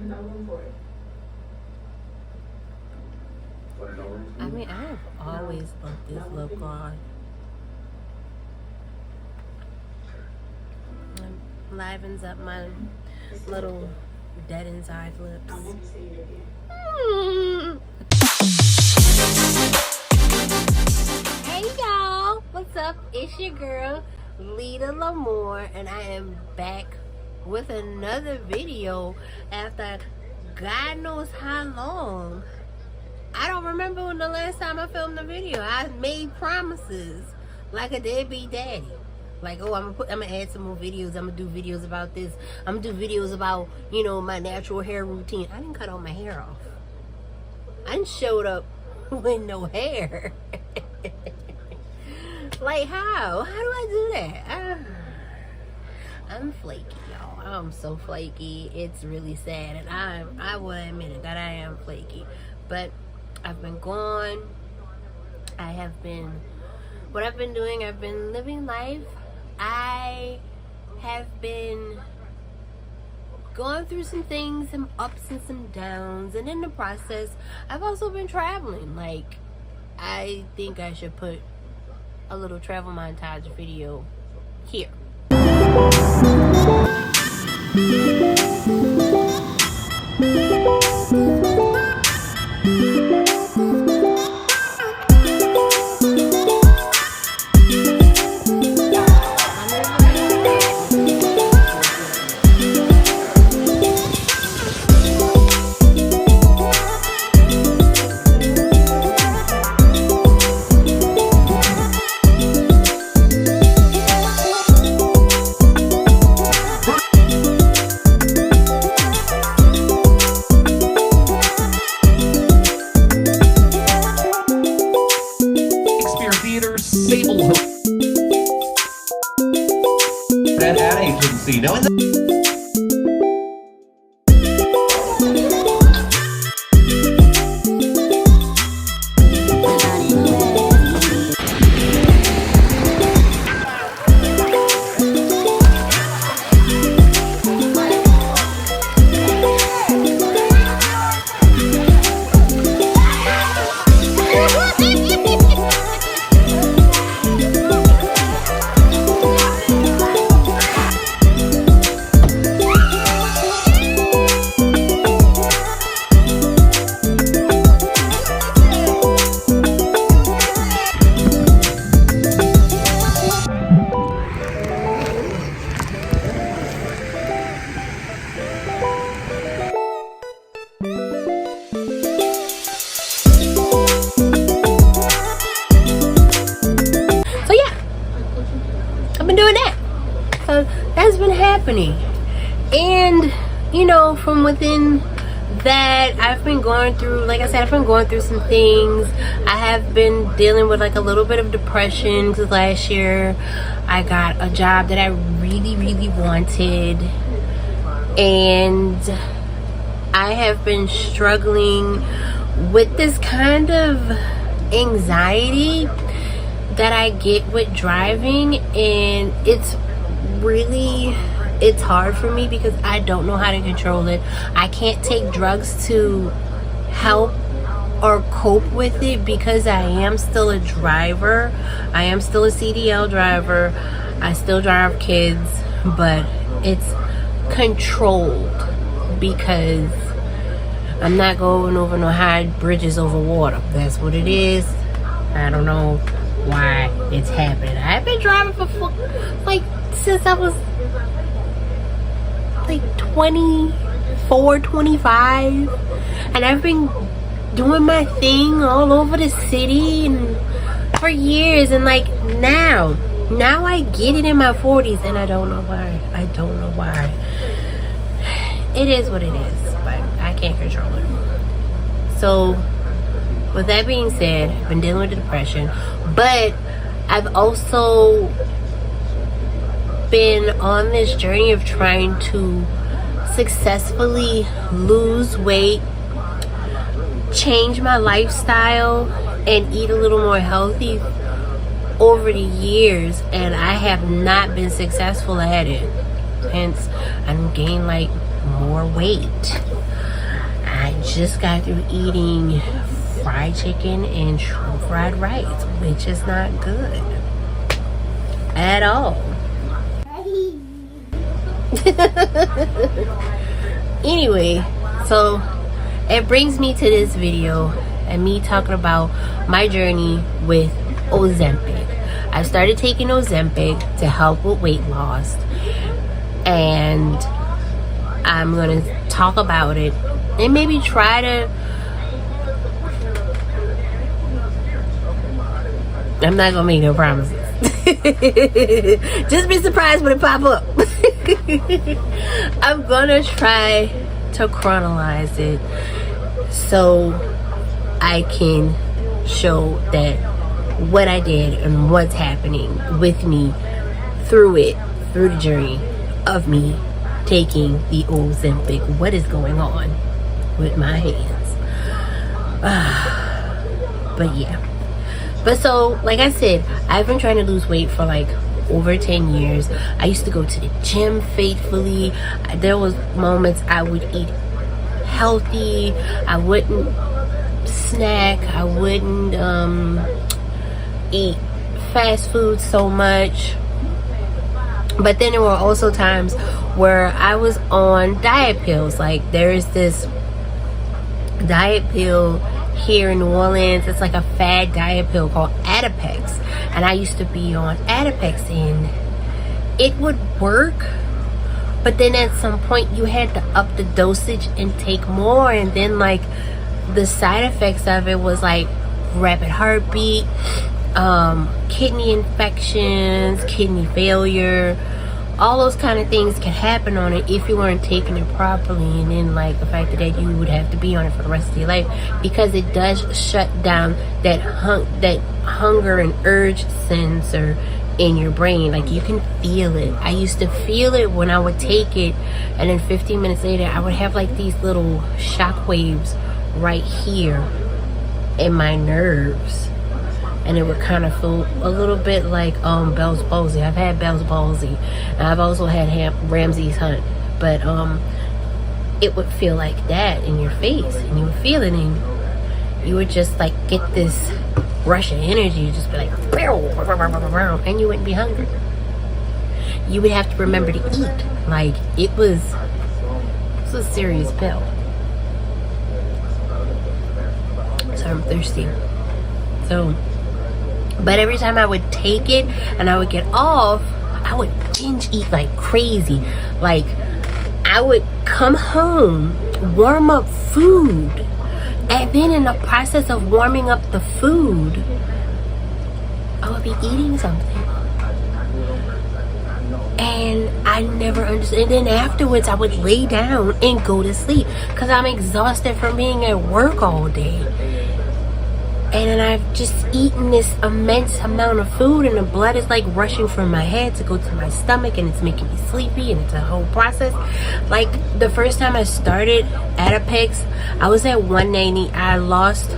I mean, I have always loved this lip gloss. Livens up my little dead inside lips. Hey y'all, what's up? It's your girl Lita Lamore, and I am back with another video after God knows how long. I don't remember when the last time I filmed a video. I made promises like a deadbeat daddy. Like, oh, I'm gonna add some more videos. I'm gonna do videos about this. I'm gonna do videos about, you know, my natural hair routine. I didn't cut all my hair off. I didn't showed up with no hair. Like, how? How do I do that? I'm flaky, y'all. I'm so flaky. It's really sad, and I will admit it that I am flaky. But I've been gone. What I've been doing, I've been living life. I have been going through some things, some ups and some downs, and in the process, I've also been traveling. Like, I think I should put a little travel montage video here. That ad agency, knowing that. That's been happening, and you know, from within that, I've been going through, like I said, I've been going through some things. I have been dealing with like a little bit of depression, because last year I got a job that I really wanted, and I have been struggling with this kind of anxiety that I get with driving, and it's hard for me because I don't know how to control it. I can't take drugs to help or cope with it because I am still a driver. I am still a CDL driver. I still drive kids, but it's controlled because I'm not going over no high bridges over water. That's what it is. I don't know why it's happening. I've been driving for like since I was like 24, 25, and I've been doing my thing all over the city and for years, and like now I get it in my 40s, and I don't know why. It is what it is, but I can't control it. So with that being said, I've been dealing with the depression, but I've also been on this journey of trying to successfully lose weight, change my lifestyle, and eat a little more healthy over the years, and I have not been successful at it. Hence, I'm gaining like more weight. just got through eating fried chicken and shrimp fried rice, which is not good at all. Anyway, so it brings me to this video and me talking about my journey with Ozempic. I started taking Ozempic to help with weight loss, and I'm gonna talk about it and maybe try to, I'm not gonna make no promises. Just be surprised when it pop up. I'm gonna try to chronologize it so I can show that what I did and what's happening with me through the journey of me taking the Ozempic. What is going on with my hands? But yeah. But so, like I said, I've been trying to lose weight for like over 10 years. I used to go to the gym faithfully. There was moments I would eat healthy. I wouldn't snack. I wouldn't eat fast food so much. But then there were also times where I was on diet pills. Like there is this diet pill here in New Orleans. It's like a fad diet pill called Adipex, and I used to be on Adipex, and it would work, but then at some point you had to up the dosage and take more, and then like the side effects of it was like rapid heartbeat, kidney infections, kidney failure. All those kind of things can happen on it if you weren't taking it properly, and then like the fact that you would have to be on it for the rest of your life, because it does shut down that hunger and urge sensor in your brain. Like you can feel it. I used to feel it when I would take it, and then 15 minutes later I would have like these little shock waves right here in my nerves, and it would kind of feel a little bit like Bell's palsy. I've had Bell's palsy, and I've also had Ramsay's Hunt, but it would feel like that in your face, and you would feel it, and you would just like get this rush of energy. You'd just be like, and you wouldn't be hungry. You would have to remember to eat. Like it was a serious pill. So I'm thirsty. So, but every time I would take it and I would get off, I would binge eat like crazy. Like I would come home, warm up food, and then in the process of warming up the food, I would be eating something. And I never understood. And then afterwards I would lay down and go to sleep because I'm exhausted from being at work all day. And then I've just eaten this immense amount of food, and the blood is like rushing from my head to go to my stomach, and it's making me sleepy, and it's a whole process. Like the first time I started Adipex, I was at 190. I lost,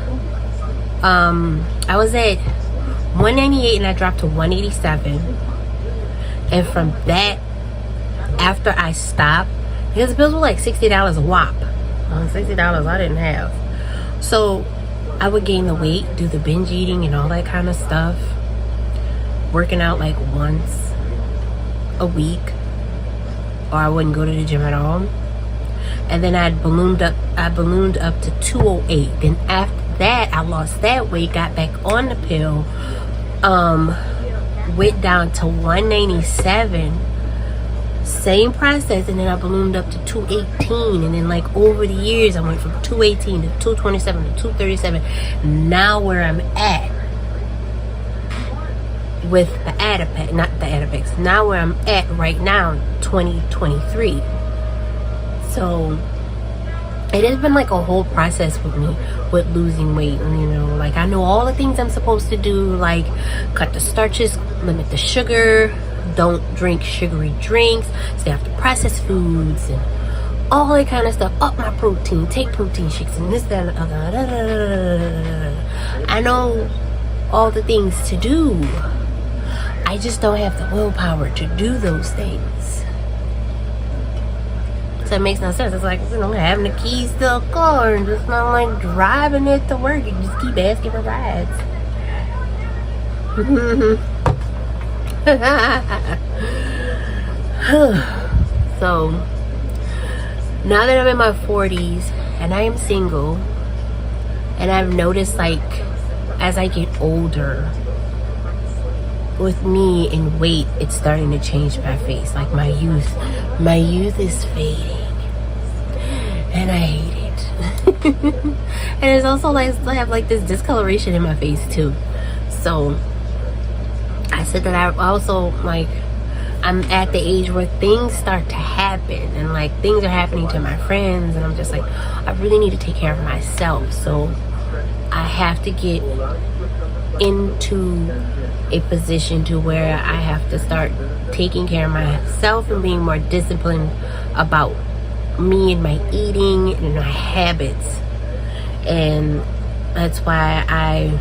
I was at 198 and I dropped to 187. And from that, after I stopped, because the bills were like $60 a whop. $60 I didn't have. So I would gain the weight, do the binge eating and all that kind of stuff, working out like once a week, or I wouldn't go to the gym at all. And then I ballooned up to 208. Then after that, I lost that weight, got back on the pill, went down to 197. Same process, and then I ballooned up to 218, and then like over the years I went from 218 to 227 to 237. Now where I'm at with the Adipex, not the Adipex, now where I'm at right now, 2023. So it has been like a whole process with me with losing weight. You know, like I know all the things I'm supposed to do, like cut the starches, limit the sugar, don't drink sugary drinks, stay off the processed foods, and all that kind of stuff. Up my protein, take protein shakes, and this, that, and the other. I know all the things to do. I just don't have the willpower to do those things. So so it makes no sense. It's like, you know, having the keys to a car and just not like driving it to work. You just keep asking for rides. So now that I'm in my 40s and I am single, and I've noticed, like, as I get older, with me and weight, it's starting to change my face. Like my youth is fading, and I hate it. And it's also like I have like this discoloration in my face too. So I said that I also, like, I'm at the age where things start to happen, and like things are happening to my friends, and I'm just like, I really need to take care of myself. So I have to get into a position to where I have to start taking care of myself and being more disciplined about me and my eating and my habits. And that's why I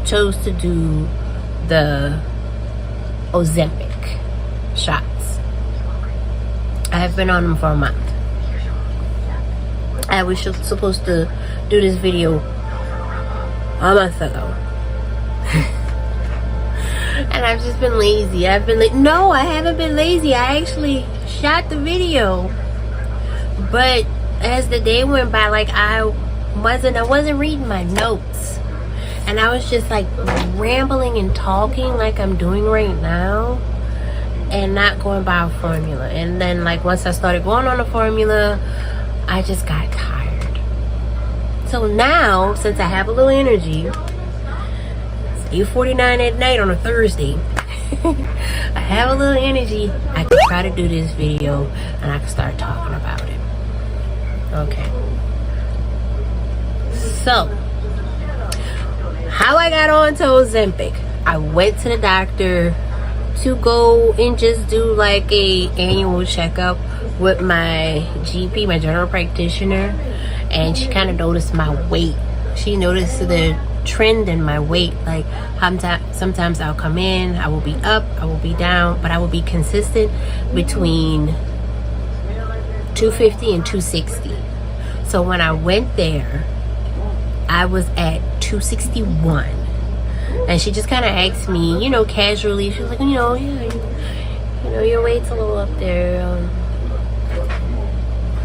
chose to do the Ozempic shots. I have been on them for a month. I was supposed to do this video a month ago. And I've just been lazy. No, I haven't been lazy. I actually shot the video. But as the day went by, like, I wasn't reading my notes. And I was just like rambling and talking like I'm doing right now, and not going by a formula. And then, like, once I started going on a formula, I just got tired. So now, since I have a little energy, it's 8:49 at night on a Thursday. I have a little energy. I can try to do this video, and I can start talking about it. Okay. So, how I got on to Ozempic. I went to the doctor to go and just do like a annual checkup with my GP, my general practitioner, and she kind of noticed my weight. She noticed the trend in my weight. Like, sometimes I'll come in, I will be up, I will be down, but I will be consistent between 250 and 260. So when I went there, I was at 261, and she just kind of asked me, you know, casually. She was like, yeah, your weight's a little up there.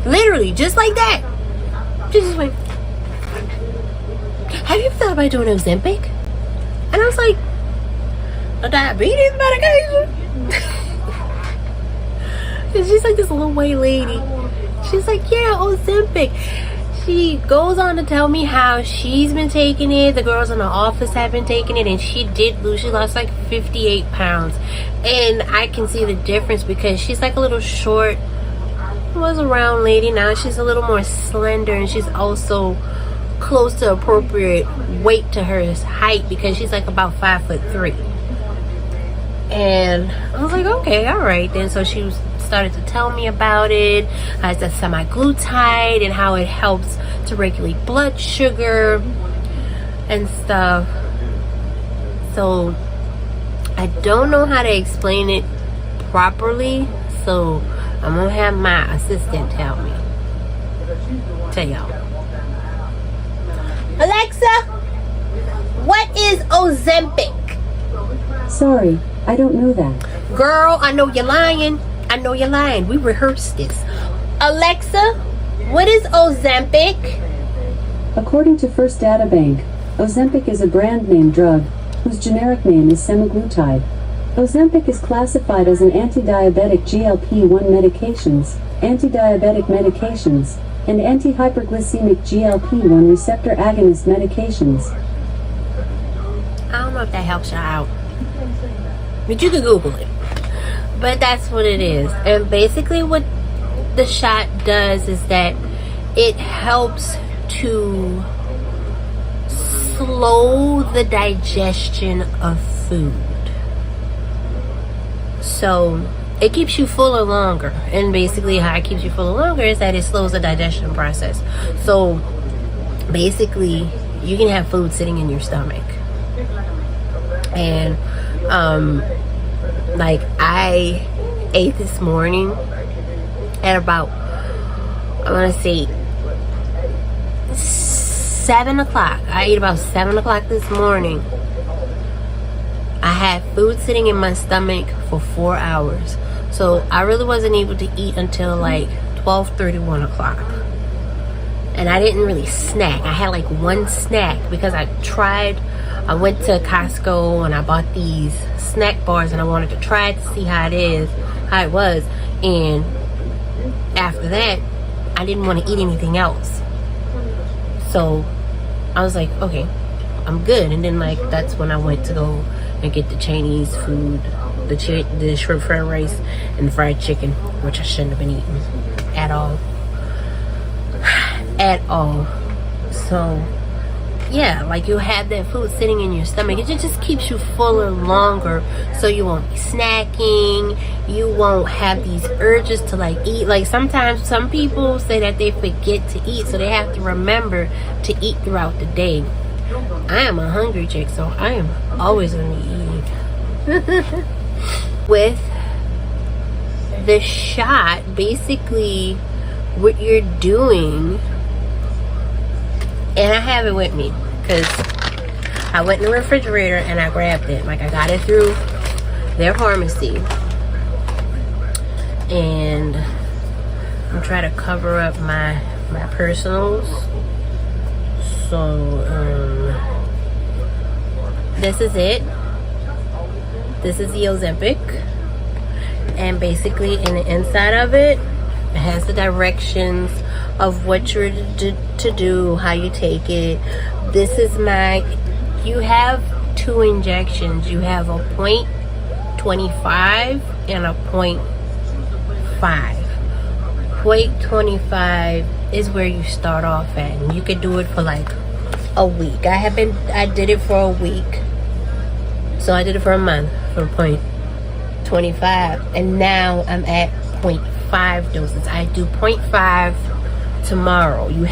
Literally, just like that. She just went, have you ever thought about doing Ozempic? And I was like, a diabetes medication? And she's like this little white lady. She's like, yeah, Ozempic. She goes on to tell me how she's been taking it. The girls in the office have been taking it, and she lost like 58 pounds. And I can see the difference because she's like a little short, was a round lady. Now she's a little more slender, and she's also close to appropriate weight to her height because she's like about 5'3". And I was like, okay, all right then. So she started to tell me about it, as the semaglutide, and how it helps to regulate blood sugar and stuff. So I don't know how to explain it properly, so I'm gonna have my assistant tell y'all. Alexa, what is Ozempic? Sorry, I don't know that. Girl, I know you're lying. We rehearsed this. Alexa, what is Ozempic? According to First Data Bank, Ozempic is a brand name drug whose generic name is semaglutide. Ozempic is classified as an anti-diabetic GLP-1 medications, anti-diabetic medications, and anti-hyperglycemic GLP-1 receptor agonist medications. I don't know if that helps you out, but you can Google it. But that's what it is. And basically what the shot does is that it helps to slow the digestion of food. So it keeps you fuller longer. And basically how it keeps you fuller longer is that it slows the digestion process. So basically you can have food sitting in your stomach. And like I ate this morning at about I want to say 7 o'clock. I ate about 7 o'clock this morning. I had food sitting in my stomach for 4 hours. So I really wasn't able to eat until like 12:30, 1 o'clock. And I didn't really snack. I had like one snack because I went to Costco and I bought these snack bars and I wanted to try it to see how it was. And after that, I didn't want to eat anything else. So I was like, okay, I'm good. And then like that's when I went to go and get the Chinese food, the shrimp fried rice and the fried chicken, which I shouldn't have been eating at all. At all. So yeah, like you'll have that food sitting in your stomach. It just keeps you fuller longer, so you won't be snacking. You won't have these urges to like eat. Like sometimes some people say that they forget to eat, so they have to remember to eat throughout the day. I am a hungry chick, so I am always gonna eat. With the shot, basically what you're doing, and I have it with me because I went in the refrigerator and I grabbed it. Like I got it through their pharmacy, and I'm trying to cover up my personals. So this is it. This is the Ozempic, and basically in the inside of it, it has the directions of what you're to do, how you take it. This is you have 2 injections. You have a 0.25 and a 0.5. 0.25 is where you start off at, and you can do it for like a week. I did it for a week. So I did it for a month for 0.25, and now I'm at 0.5 doses. I do 0.5 tomorrow. You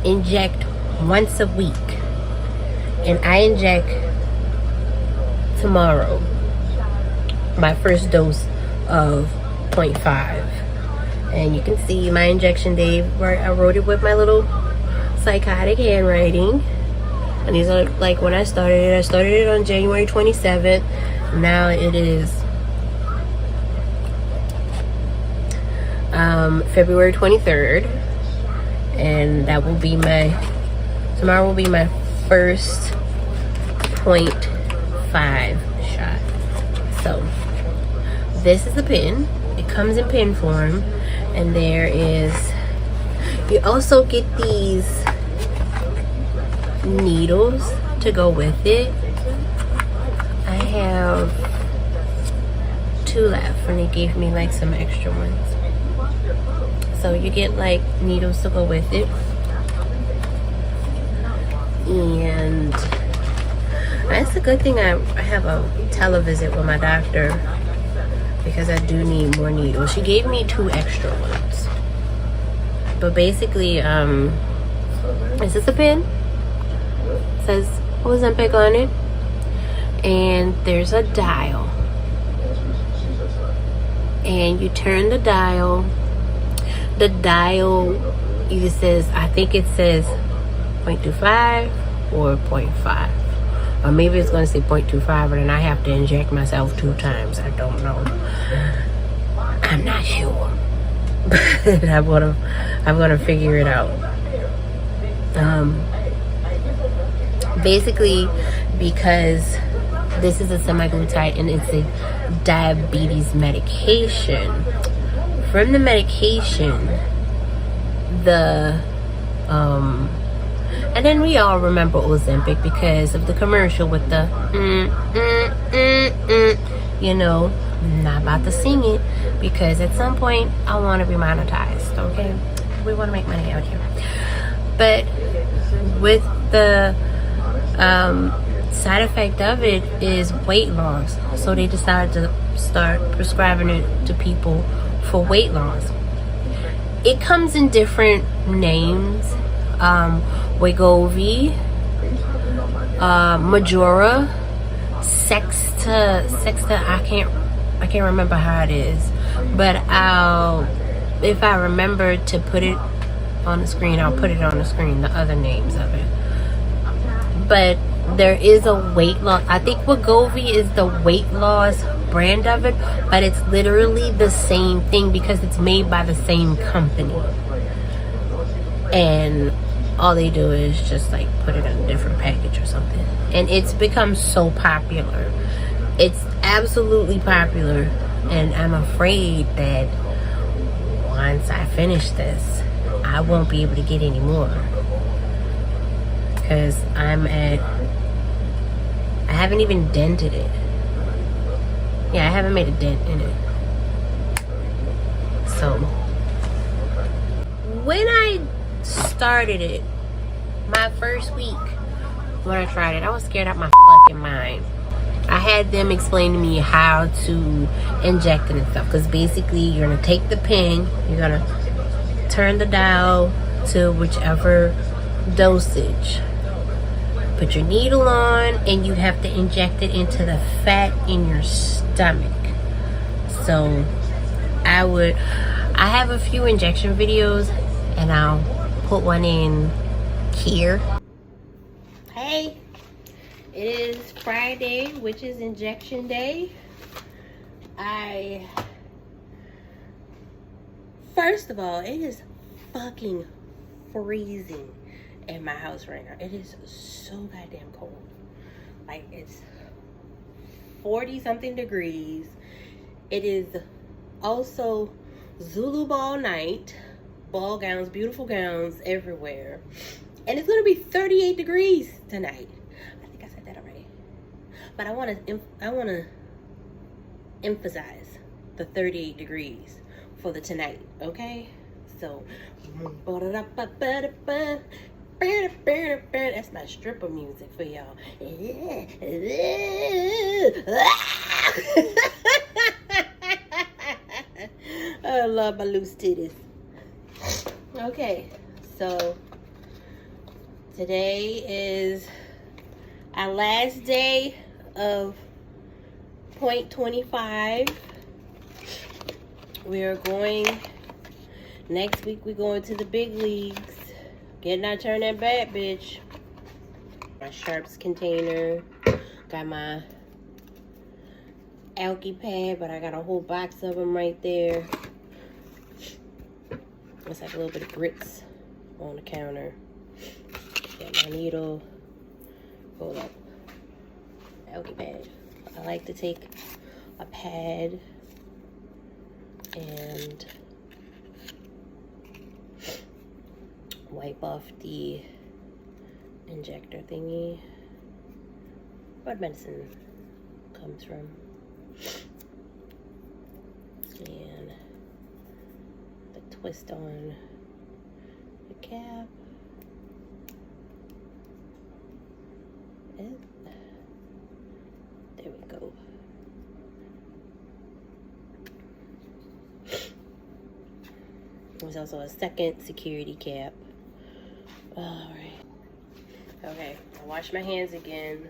inject once a week, and I inject tomorrow my first dose of 0.5, and you can see my injection date where I wrote it with my little psychotic handwriting. And these are like when I started it on January 27th. Now it is February 23rd, and that will be tomorrow will be my first 0.5 shot. So this is the pen. It comes in pen form, and you also get these needles to go with it. I have 2 left, and they gave me like some extra ones. So you get like needles to go with it, and that's a good thing. I have a televisit with my doctor because I do need more needles. She gave me 2 extra ones, but basically this is a pen. It says Ozempic on it, and there's a dial, and you turn the dial. The dial either says, I think it says 0.25 or 0.5, or maybe it's going to say 0.25, and then I have to inject myself 2 times. I don't know. I'm not sure, but I'm gonna figure it out. Basically, because this is a semaglutide and it's a diabetes medication. From the medication, and then we all remember Ozempic because of the commercial with the you know, I'm not about to sing it because at some point I want to be monetized. Okay, we want to make money out here. But with the side effect of it is weight loss, so they decided to start prescribing it to people for weight loss. It comes in different names: Wegovy, Majora, Sexta. I can't remember how it is, but I'll if I remember to put it on the screen, I'll put it on the screen, the other names of it. But there is a weight loss. I think Wegovy is the weight loss brand of it, but it's literally the same thing because it's made by the same company. And all they do is just like put it in a different package or something. And it's become so popular. It's absolutely popular. And I'm afraid that once I finish this, I won't be able to get any more. Because I haven't even dented it. Yeah, I haven't made a dent in it. So, when I started it, my first week, when I tried it, I was scared out my fucking mind. I had them explain to me how to inject it and stuff. Because basically, you're going to take the pen, you're going to turn the dial to whichever dosage. Put your needle on, and you have to inject it into the fat in your stomach. So I have a few injection videos, and I'll put one in here. Hey, it is Friday, which is injection day. First of all, it is fucking freezing in my house right now. It is so goddamn cold. Like, it's 40 something degrees. It is also Zulu ball night. Ball gowns, beautiful gowns everywhere. And it's gonna be 38 degrees tonight. I think I said that already. But I wanna emphasize the 38 degrees for the tonight, okay? So that's my stripper music for y'all. I love my loose titties. Okay, so today is our last day of 0.25. We are going, next week we're going to the big leagues. Getting out, turn that bad bitch. My Sharps container. Got my alky pad, but I got a whole box of them right there. It's like a little bit of grits on the counter. Got my needle. Hold up. Alky pad. I like to take a pad and wipe off the injector thingy where medicine comes from, and the twist on the cap. And there we go. There's also a second security cap. Alright. Okay, I'll wash my hands again.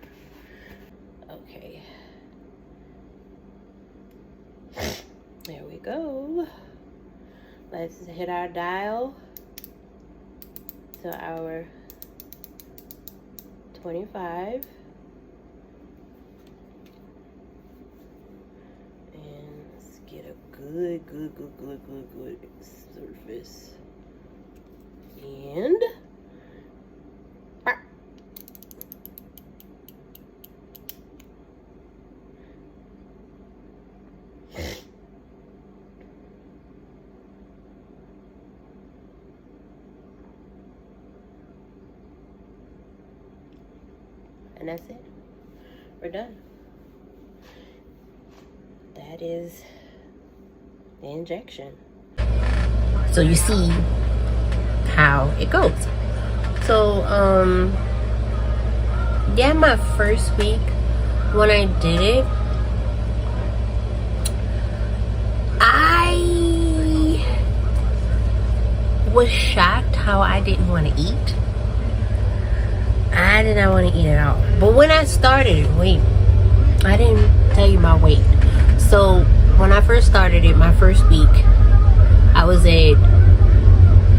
Okay. There we go. Let's hit our dial to our 25. And let's get a good surface. And that's it. We're done. That is the injection. So you see how it goes. So yeah, my first week when I did it, I was shocked how I didn't want to eat. I did not want to eat at all. But when I started, wait, I didn't tell you my weight. So when I first started it, my first week, I was at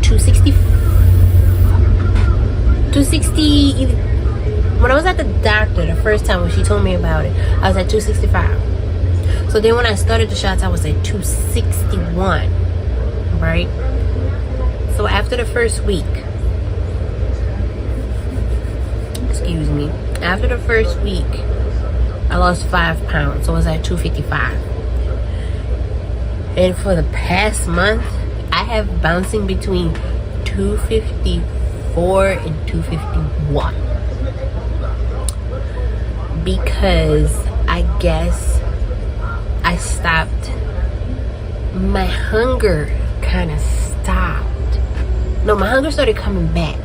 260. When I was at the doctor the first time when she told me about it, I was at 265. So then when I started the shots, I was at 261, right? So after the first week, excuse me, after the first week, I lost 5 pounds. So I was at 255. And for the past month, I have bouncing between 254 and 251. Because I guess I stopped. My hunger kind of stopped. No, my hunger started coming back.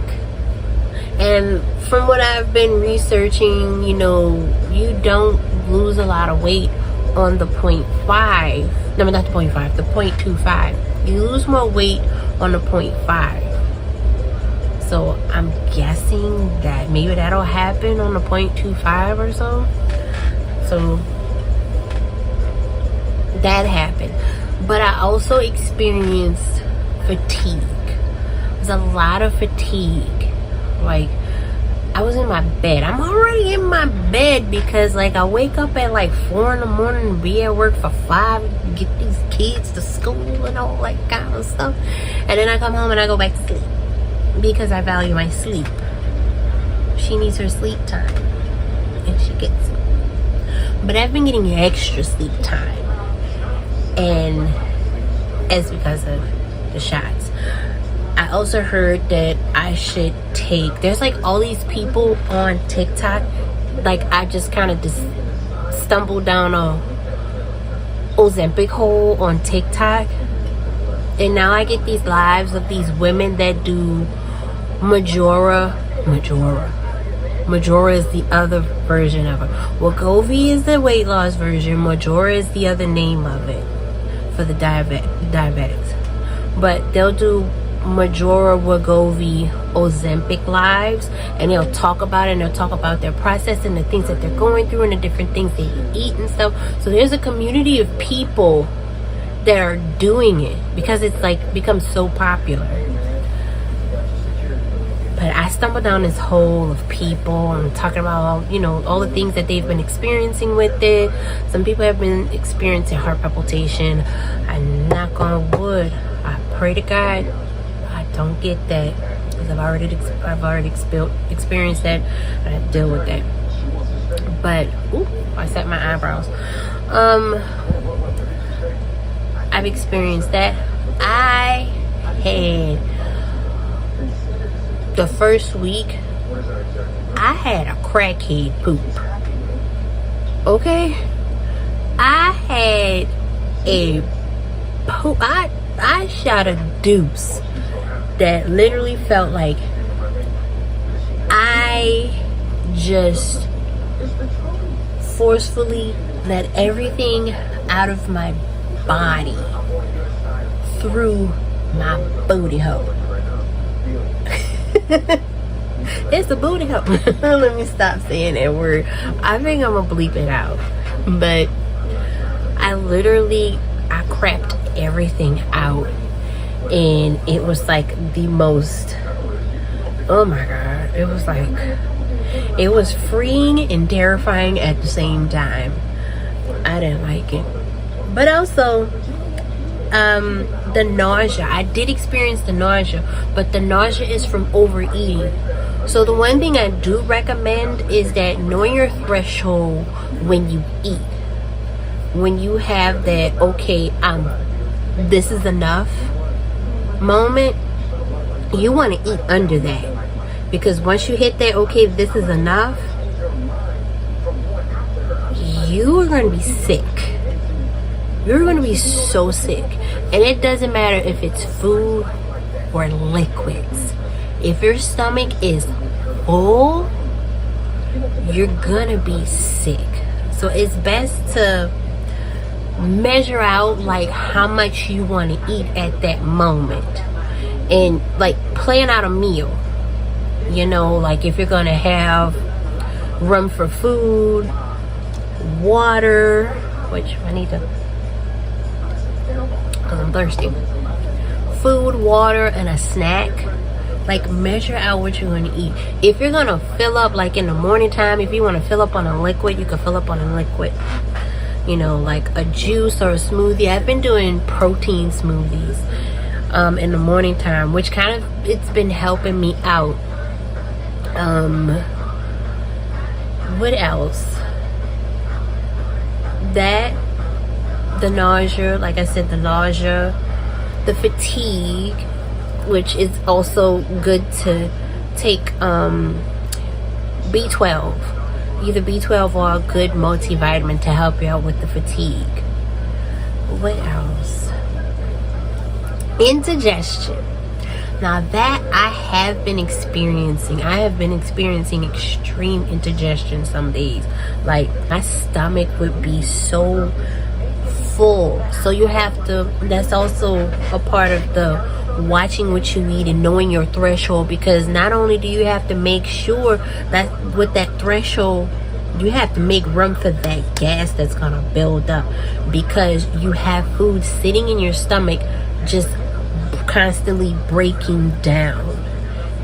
And from what I've been researching, you know, you don't lose a lot of weight on the 0.5. No, not the 0.5, the 0.25. You lose more weight on the 0.5. So I'm guessing that maybe that'll happen on the 0.25 or so. So that happened. But I also experienced fatigue. There's a lot of fatigue. Like, I was in my bed. I'm already in my bed because, like, I wake up at like 4 in the morning and be at work for 5, get these kids to school and all that kind of stuff. And then I come home and I go back to sleep because I value my sleep. She needs her sleep time and she gets it. But I've been getting extra sleep time, and it's because of the shots. I also heard that I should take, there's like all these people on TikTok, like I just kind of just stumbled down a Ozempic hole on TikTok, and now I get these lives of these women that do Majora is the other version of it. Wegovy is the weight loss version. Majora is the other name of it for the diabetics. But they'll do Majora, Wegovy, Ozempic lives, and they'll talk about it, and they'll talk about their process and the things that they're going through and the different things they eat and stuff. So there's a community of people that are doing it because it's like become so popular. But I stumbled down this hole of people and talking about all, you know, all the things that they've been experiencing with it. Some people have been experiencing heart palpitation. I knock on wood. I pray to God I don't get that, because I've already experienced that, and I deal with that. But I set my eyebrows. I've experienced that. I had the first week, I had a crackhead poop. Okay? I had a poop. I shot a deuce that literally felt like I just forcefully let everything out of my body through my booty hole. It's a booty hole. Let me stop saying that word. I think I'm gonna bleep it out. But I crapped everything out, and it was like the most, oh my god, it was freeing and terrifying at the same time. I didn't like it. But also the nausea, I did experience the nausea, but the nausea is from overeating. So the one thing I do recommend is that knowing your threshold when you eat. When you have that, okay, this is enough moment, you want to eat under that. Because once you hit that, okay, this is enough, you are going to be sick. You're going to be so sick. And it doesn't matter if it's food or liquids. If your stomach is full, you're going to be sick. So it's best to measure out like how much you want to eat at that moment, and like plan out a meal. You know, like if you're going to have room for food, water, which I need to, because I'm thirsty. food, water, and a snack. Like, measure out what you're gonna eat. If you're gonna fill up, like in the morning time, if you want to fill up on a liquid, you can fill up on a liquid. You know, like a juice or a smoothie. I've been doing protein smoothies in the morning time, which kind of, it's been helping me out. What else? That, the nausea, like I said, the nausea, the fatigue, which is also good to take B12, either B12 or a good multivitamin to help you out with the fatigue. What else? Indigestion. Now that I have been experiencing. I have been experiencing extreme indigestion some days. Like, my stomach would be so full. So you have to, that's also a part of the watching what you eat and knowing your threshold, because not only do you have to make sure that with that threshold, you have to make room for that gas that's gonna build up, because you have food sitting in your stomach just constantly breaking down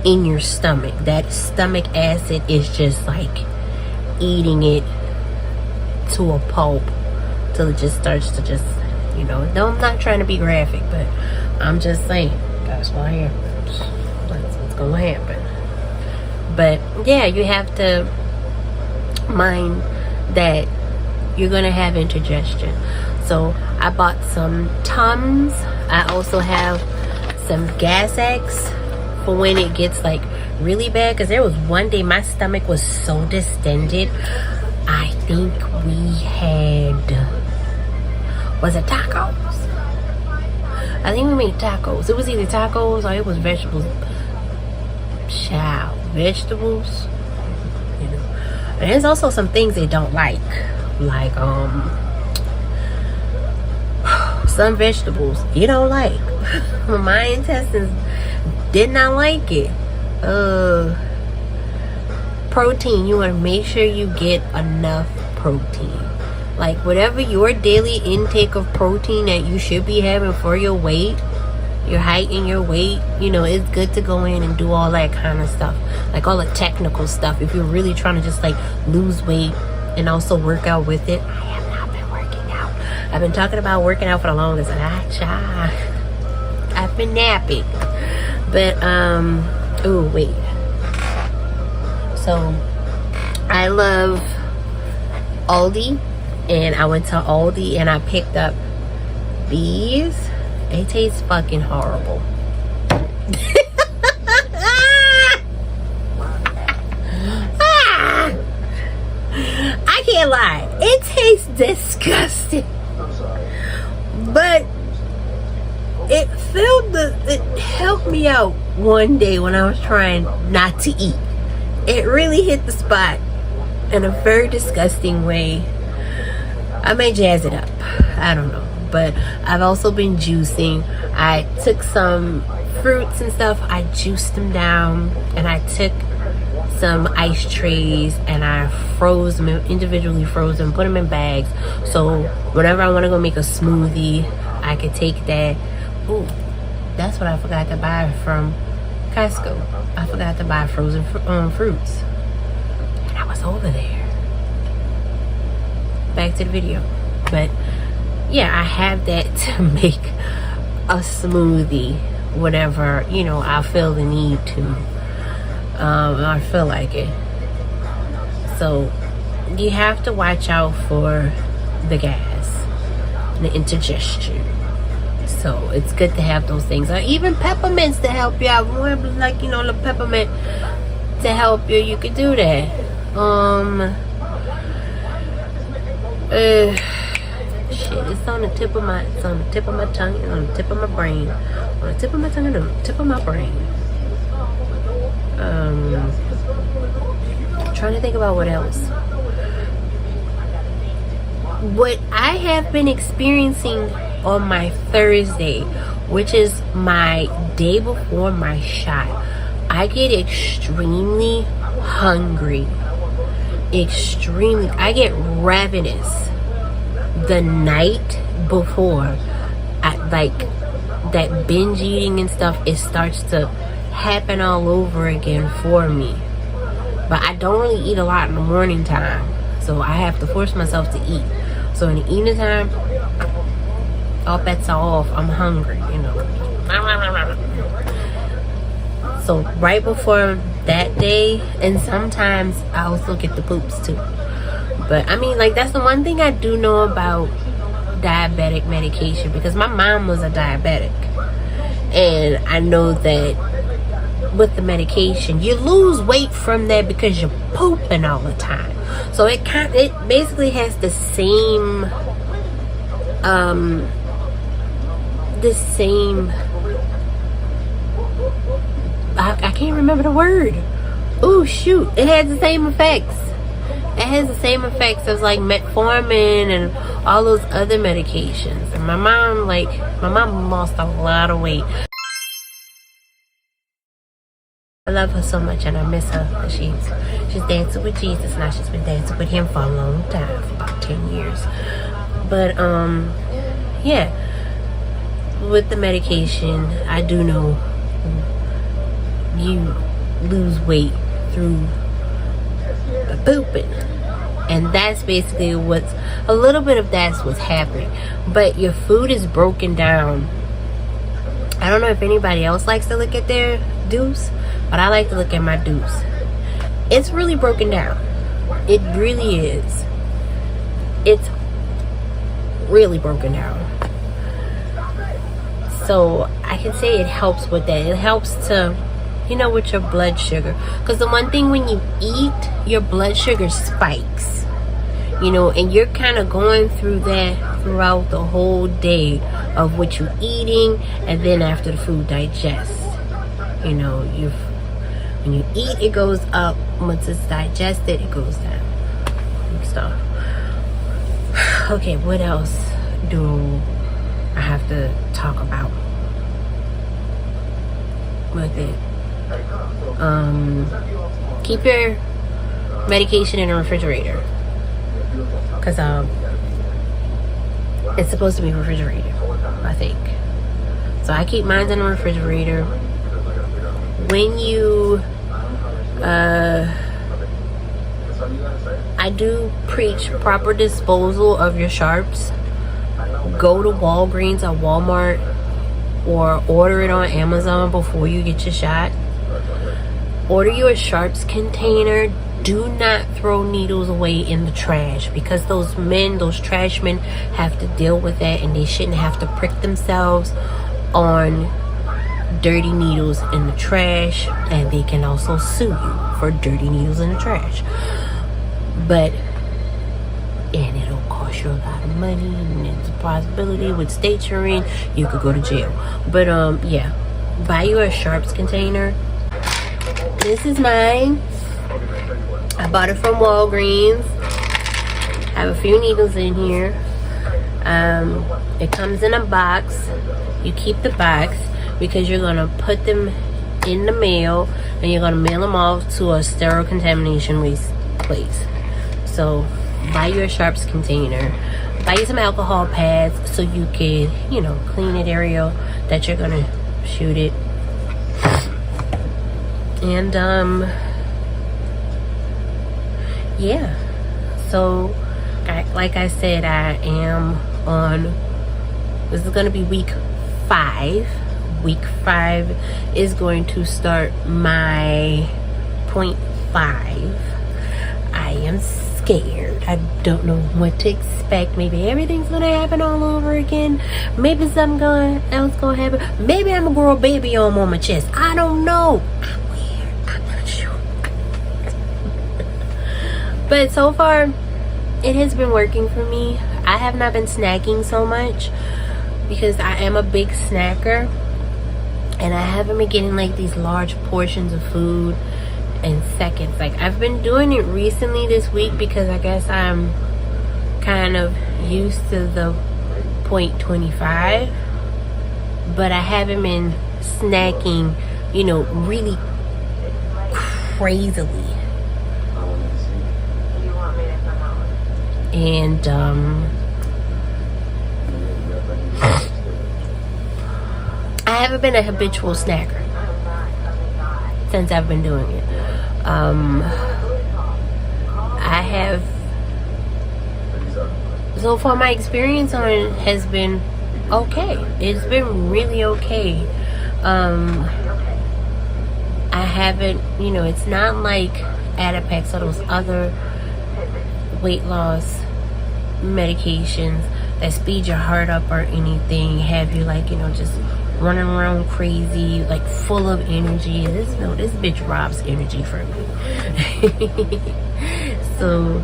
in your stomach. That stomach acid is just like eating it to a pulp till it just starts to just, you know, no, I'm not trying to be graphic, but I'm just saying that's what happens. That's what's gonna happen. But yeah, you have to mind that you're gonna have indigestion. So I bought some Tums. I also have some Gas X for when it gets like really bad, because there was one day my stomach was so distended. I think we had, was it tacos? I think we made tacos. It was either tacos or it was vegetables. Child, vegetables, you know. And there's also some things they don't like some vegetables you don't like. My intestines did not like it. Protein, you want to make sure you get enough protein. Like, whatever your daily intake of protein that you should be having for your weight, your height and your weight, you know, it's good to go in and do all that kind of stuff, like all the technical stuff. If you're really trying to just like lose weight and also work out with it. I have not been working out. I've been talking about working out for the longest, and I've been napping. But oh wait, so I love Aldi, and I went to Aldi and I picked up these. They taste fucking horrible. I can't lie, it tastes disgusting, but it helped me out one day when I was trying not to eat. It really hit the spot in a very disgusting way. I may jazz it up, I don't know. But I've also been juicing. I took some fruits and stuff, I juiced them down, and I took some ice trays and I froze them, individually froze them, put them in bags. So whenever I want to go make a smoothie, I could take that. Ooh, that's what I forgot to buy from Costco. I forgot to buy frozen fruits. And I was over there. Back to the video. But yeah, I have that to make a smoothie whenever, you know, I feel the need to. I feel like it. So you have to watch out for the gas, the indigestion. So it's good to have those things, or even peppermints to help you out. Like, you know, the peppermint to help you, you could do that. Shit, it's on the tip of my tongue, it's on the tip of my brain, on the tip of my tongue, and on the tip of my brain. Trying to think about what else. What I have been experiencing on my Thursday, which is my day before my shot, I get extremely hungry. I get ravenous the night before. that binge eating and stuff, it starts to happen all over again for me. But I don't really eat a lot in the morning time, so I have to force myself to eat. So in the evening time, all bets are off. I'm hungry, you know. So right before that day, and sometimes I also get the poops too. But I mean, like, that's the one thing I do know about diabetic medication, because my mom was a diabetic, and I know that with the medication you lose weight from that because you're pooping all the time. So it basically has the same I can't remember the word. Oh shoot, it has the same effects. It has the same effects as like metformin and all those other medications. And my mom lost a lot of weight. I love her so much and I miss her. She's dancing with Jesus now. She's been dancing with him for a long time, for about 10 years. But yeah, with the medication, I do know you lose weight through the pooping, and that's basically a little bit of that's what's happening. But your food is broken down. I don't know if anybody else likes to look at their deuce, but I like to look at my deuce. It's really broken down. It really is. It's really broken down. So I can say it helps with that. It helps to, you know, with your blood sugar. Because the one thing, when you eat, your blood sugar spikes. You know, and you're kind of going through that throughout the whole day of what you're eating, and then after the food digests. You know, when you eat, it goes up. Once it's digested, it goes down and stuff. Okay, what else do I have to talk about with it? Keep your medication in a refrigerator, because it's supposed to be refrigerated, I think. So I keep mine in the refrigerator. When you I do preach proper disposal of your sharps. Go to Walgreens or Walmart, or order it on Amazon before you get your shot. Order you a sharps container. Do not throw needles away in the trash, because those trash men have to deal with that, and they shouldn't have to prick themselves on dirty needles in the trash, and they can also sue you for dirty needles in the trash. And it'll cost you a lot of money, and it's a possibility with states you're in, you could go to jail. But yeah, buy you a sharps container. This is mine. I bought it from Walgreens. I have a few needles in here. It comes in a box. You keep the box because you're gonna put them in the mail, and you're gonna mail them off to a sterile contamination waste place. So buy your sharps container. Buy you some alcohol pads so you can, you know, clean that area that you're gonna shoot it. And yeah, so like I said, I am on, this is gonna be week 5. Week 5 is going to start my 0.5. I am scared. I don't know what to expect. Maybe everything's gonna happen all over again. Maybe something else gonna happen. Maybe I'm gonna grow a baby arm on my chest. I don't know. I'm weird. I'm not sure. But so far, it has been working for me. I have not been snacking so much because I am a big snacker, and I haven't been getting like these large portions of food in seconds. Like, I've been doing it recently this week because I guess I'm kind of used to the 0.25, but I haven't been snacking, you know, really crazily. And I haven't been a habitual snacker since I've been doing it. I have, so far my experience on it has been okay. It's been really okay. I haven't, it's not like Adapex or those other weight loss medications that speed your heart up or anything, have you like, just running around crazy, like full of energy. This bitch robs energy from me. So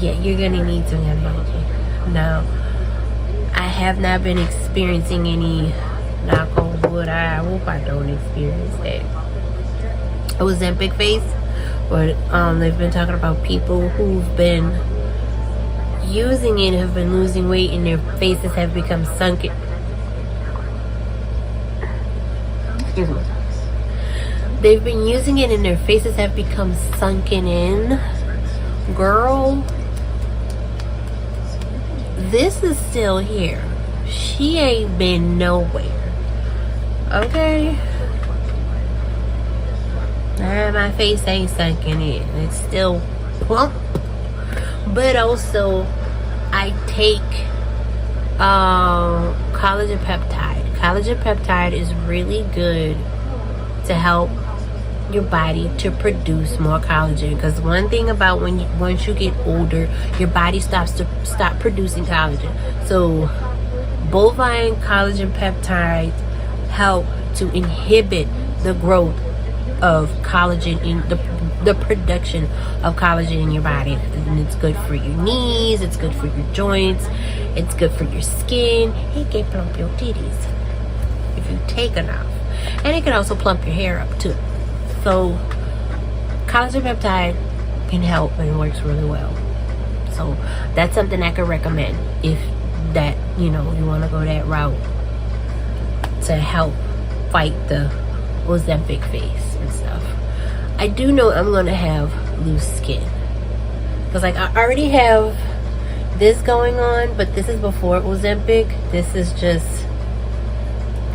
yeah, you're gonna need some energy. Now, I have not been experiencing any, knock on wood, I hope I don't experience that Ozempic face, but they've been talking about people who've been using it have been losing weight and their faces have become sunken. Excuse me. They've been using it and their faces have become sunken in. Girl, this is still here. She ain't been nowhere. Okay? My face ain't sunken in. It's still plump. But also, I take collagen peptide. Collagen peptide is really good to help your body to produce more collagen, because one thing about once you get older, your body stop producing collagen. So bovine collagen peptides help to inhibit the growth of collagen in the production of collagen in your body. And it's good for your knees, it's good for your joints, it's good for your skin. It can plump your titties if you take enough, and it can also plump your hair up too. So collagen peptide can help and works really well. So that's something I could recommend if that, you want to go that route to help fight the Ozempic face and stuff. I do know I'm going to have loose skin, because like I already have this going on, but this is before Ozempic. This is just,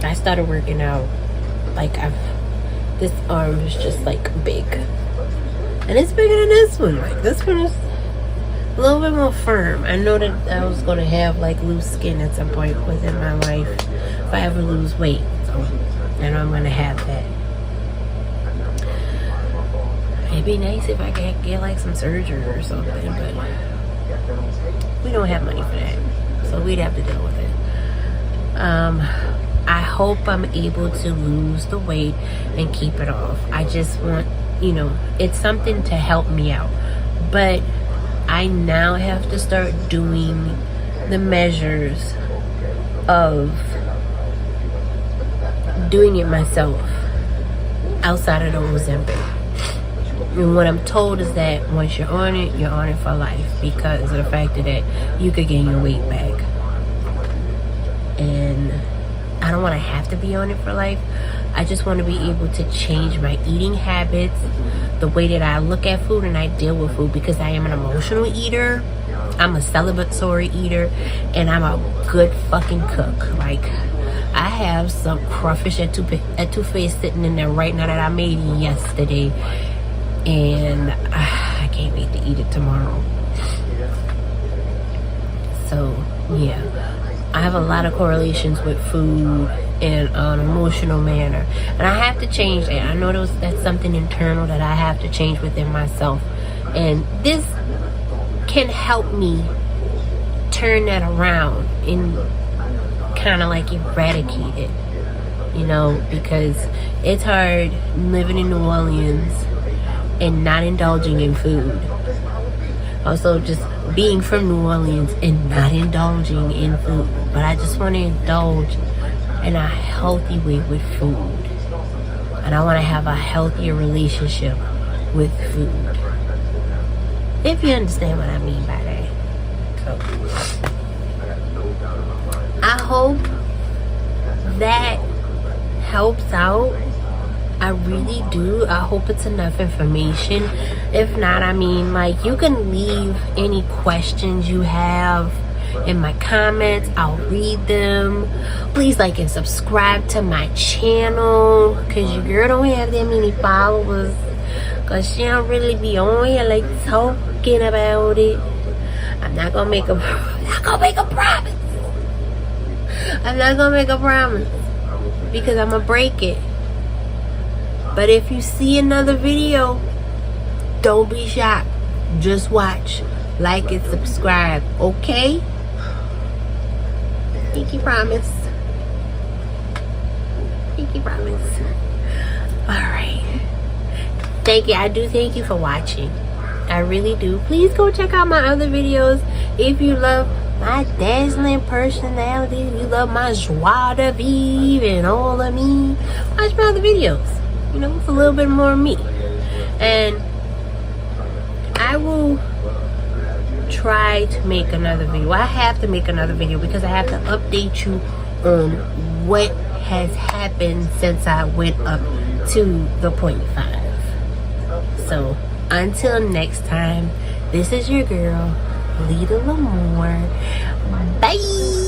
I started working out, like this arm is just like big, and it's bigger than this one. Like this one is a little bit more firm. I know that I was going to have like loose skin at some point within my life if I ever lose weight. So I know I'm going to have that. It'd be nice if I could get like some surgery or something, but we don't have money for that, so we'd have to deal with it. I hope I'm able to lose the weight and keep it off. I just want, it's something to help me out, but I now have to start doing the measures of doing it myself outside of the Ozempic. And what I'm told is that once you're on it for life, because of the fact that you could gain your weight back. And I don't want to have to be on it for life. I just want to be able to change my eating habits, the way that I look at food and I deal with food, because I am an emotional eater. I'm a celebratory eater, and I'm a good fucking cook. Like, I have some crawfish etouffee sitting in there right now that I made yesterday, and I can't wait to eat it tomorrow. So yeah, I have a lot of correlations with food in an emotional manner, and I have to change that. I know that's something internal that I have to change within myself, and this can help me turn that around and kind of like eradicate it, because it's hard living in New Orleans and not indulging in food. Also, just being from New Orleans and not indulging in food. But I just want to indulge in a healthy way with food. And I want to have a healthier relationship with food. If you understand what I mean by that. So, I hope that helps out. I really do. I hope it's enough information. If not, you can leave any questions you have in my comments. I'll read them. Please like and subscribe to my channel, because your girl don't have that many followers, because she don't really be on here like talking about it. I'm not gonna make a promise. I'm not gonna make a promise, because I'm gonna break it. But if you see another video, don't be shocked. Just watch, like, and subscribe, okay? Pinky promise. Pinky promise. Alright. Thank you. I do thank you for watching. I really do. Please go check out my other videos. If you love my dazzling personality, if you love my joie de vivre and all of me, watch my other videos. You know, it's a little bit more of me. And I will try to make another video. I have to make another video because I have to update you on what has happened since I went up to the 0.5. So until next time, this is your girl, Lita Lamore. Bye.